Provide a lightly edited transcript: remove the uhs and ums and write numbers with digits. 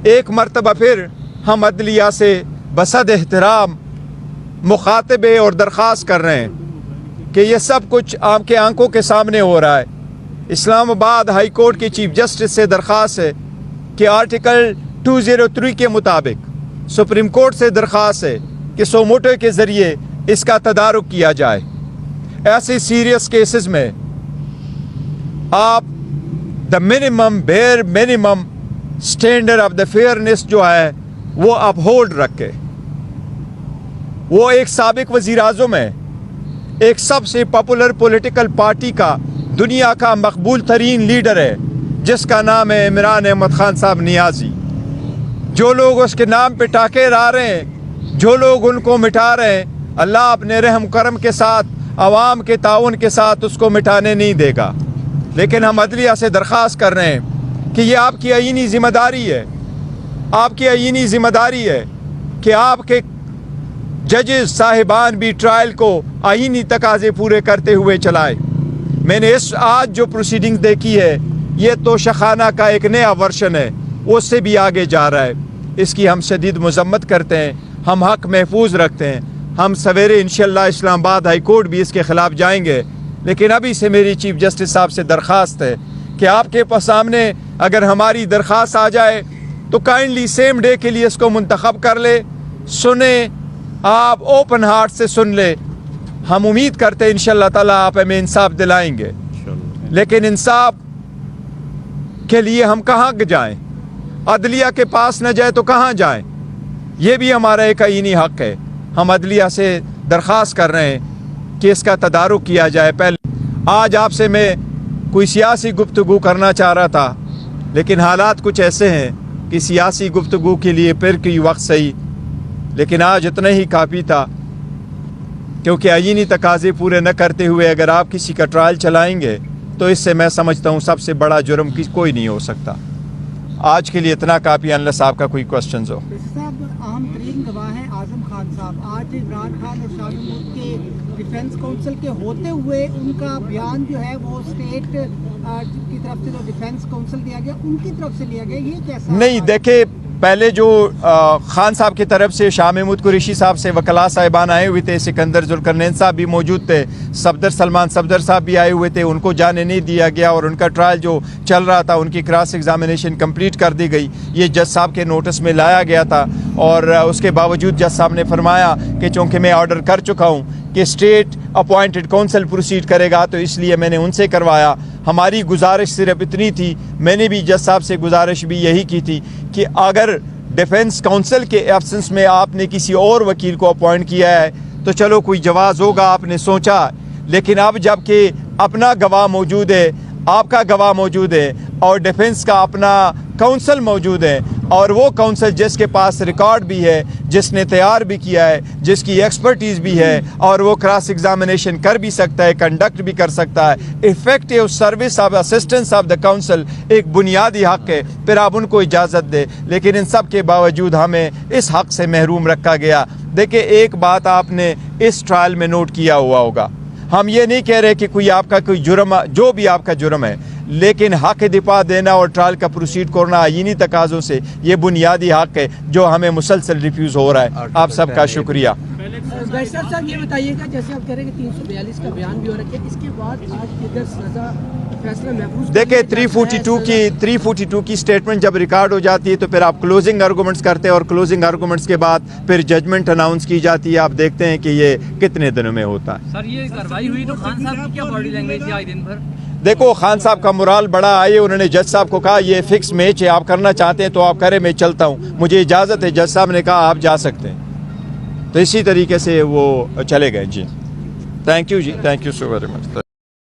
ایک مرتبہ پھر ہم عدلیہ سے بصد احترام مخاطبے اور درخواست کر رہے ہیں کہ یہ سب کچھ آپ کے آنکھوں کے سامنے ہو رہا ہے۔ اسلام آباد ہائی کورٹ کے چیف جسٹس سے درخواست ہے کہ آرٹیکل 203 کے مطابق سپریم کورٹ سے درخواست ہے کہ سو موٹو کے ذریعے اس کا تدارک کیا جائے۔ ایسے سیریس کیسز میں آپ the minimum bare minimum standard of the fairness جو ہے وہ اپ ہولڈ رکھے۔ وہ ایک سابق وزیر اعظم ہے، ایک سب سے پاپولر پولیٹیکل پارٹی کا دنیا کا مقبول ترین لیڈر ہے جس کا نام ہے عمران احمد خان صاحب نیازی۔ جو لوگ اس کے نام پہ ٹاکے لا رہے ہیں، جو لوگ ان کو مٹا رہے ہیں، اللہ اپنے رحم کرم کے ساتھ عوام کے تعاون کے ساتھ اس کو مٹانے نہیں دے گا۔ لیکن ہم عدلیہ سے درخواست کر رہے ہیں کہ یہ آپ کی آئینی ذمہ داری ہے، آپ کی آئینی ذمہ داری ہے کہ آپ کے ججز صاحبان بھی ٹرائل کو آئینی تقاضے پورے کرتے ہوئے چلائے۔ میں نے آج جو پروسیڈنگ دیکھی ہے یہ تو شخانہ کا ایک نیا ورژن ہے، اس سے بھی آگے جا رہا ہے۔ اس کی ہم شدید مذمت کرتے ہیں، ہم حق محفوظ رکھتے ہیں۔ ہم سویرے انشاءاللہ اسلام آباد ہائی کورٹ بھی اس کے خلاف جائیں گے، لیکن ابھی سے میری چیف جسٹس صاحب سے درخواست ہے کہ آپ کے سامنے اگر ہماری درخواست آ جائے تو کائنڈلی سیم ڈے کے لیے اس کو منتخب کر لے، سنیں، آپ اوپن ہارٹ سے سن لے۔ ہم امید کرتے ہیں انشاءاللہ تعالیٰ آپ ہمیں انصاف دلائیں گے، لیکن انصاف کے لیے ہم کہاں جائیں؟ عدلیہ کے پاس نہ جائے تو کہاں جائیں؟ یہ بھی ہمارا ایک آئینی حق ہے۔ ہم عدلیہ سے درخواست کر رہے ہیں کہ اس کا تدارک کیا جائے۔ پہلے آج آپ سے میں کوئی سیاسی گفتگو کرنا چاہ رہا تھا، لیکن حالات کچھ ایسے ہیں کہ سیاسی گفتگو کے لیے پھر کوئی وقت صحیح، لیکن آج اتنا ہی کافی تھا، کیونکہ آئینی تقاضے پورے نہ کرتے ہوئے اگر آپ کسی کا ٹرائل چلائیں گے تو اس سے میں سمجھتا ہوں سب سے بڑا جرم کوئی نہیں ہو سکتا۔ آج کے لیے اتنا کافی، انلیس آپ کا کوئی کوسچنز ہو۔ صاحب اہم ترین گواہ ہیں اعظم خان صاحب، آج عمران خان اور شاہ محمود کے ڈیفنس کونسل کے ہوتے ہوئے ان کا بیان جو ہے وہ اسٹیٹ کی طرف سے جو ڈیفنس کونسل دیا گیا ان کی طرف سے لیا گیا، یہ کیسا؟ نہیں دیکھیں، پہلے جو خان صاحب کی طرف سے شاہ محمود قریشی صاحب سے وکلاء صاحبان آئے ہوئے تھے، سکندر ذوالقرنین صاحب بھی موجود تھے، صفدر سلمان صفدر صاحب بھی آئے ہوئے تھے، ان کو جانے نہیں دیا گیا اور ان کا ٹرائل جو چل رہا تھا ان کی کراس ایگزامینیشن کمپلیٹ کر دی گئی۔ یہ جج صاحب کے نوٹس میں لایا گیا تھا اور اس کے باوجود جج صاحب نے فرمایا کہ چونکہ میں آرڈر کر چکا ہوں کہ اسٹیٹ اپوائنٹڈ کونسل پروسیڈ کرے گا تو اس لیے میں نے ان سے کروایا۔ ہماری گزارش صرف اتنی تھی، میں نے بھی جج صاحب سے گزارش بھی یہی کی تھی کہ اگر ڈیفنس کونسل کے ایبسنس میں آپ نے کسی اور وکیل کو اپوائنٹ کیا ہے تو چلو کوئی جواز ہوگا، آپ نے سوچا، لیکن اب جب کہ اپنا گواہ موجود ہے، آپ کا گواہ موجود ہے اور ڈیفنس کا اپنا کونسل موجود ہے اور وہ کونسل جس کے پاس ریکارڈ بھی ہے، جس نے تیار بھی کیا ہے، جس کی ایکسپرٹیز بھی ہے اور وہ کراس ایگزامینیشن کر بھی سکتا ہے، کنڈکٹ بھی کر سکتا ہے، effective service of assistance of the council ایک بنیادی حق ہے، پھر آپ ان کو اجازت دے۔ لیکن ان سب کے باوجود ہمیں اس حق سے محروم رکھا گیا۔ دیکھیں، ایک بات آپ نے اس ٹرائل میں نوٹ کیا ہوا ہوگا، ہم یہ نہیں کہہ رہے کہ کوئی آپ کا کوئی جرم، جو بھی آپ کا جرم ہے، لیکن حق دفاع دینا اور ٹرائل کا پروسیڈ کرنا آئینی تقاضوں سے یہ بنیادی حق ہے جو ہمیں مسلسل ریفیوز ہو رہا ہے۔ آپ سب کا شکریہ۔ بیشتر صاحب یہ بتائیے گا، جیسے آپ کہہ رہے ہیں کہ 342 کا بیان بھی ہو رہا ہے، اس کے بعد آج کدھر سزا فیصلہ محفوظ؟ دیکھیں 342 کی سٹیٹمنٹ جب ریکارڈ ہو جاتی ہے تو پھر آپ کلوزنگ آرگومنٹس کرتے ہیں اور کلوزنگ آرگومنٹس کے بعد پھر ججمنٹ اناؤنس کی جاتی ہے۔ آپ دیکھتے ہیں کہ یہ کتنے دنوں میں ہوتا ہے۔ سر یہ کارروائی ہوئی تو خان صاحب کی کیا باڈی لینگویج تھی آج دن بھر؟ دیکھو، خان صاحب کا مرال بڑا آئے، انہوں نے جج صاحب کو کہا یہ فکس میچ ہے، آپ کرنا چاہتے ہیں تو آپ کریں، میں چلتا ہوں، مجھے اجازت ہے۔ جج صاحب نے کہا آپ جا سکتے ہیں، تو اسی طریقے سے وہ چلے گئے۔ جی تھینک یو، جی thank you so very much.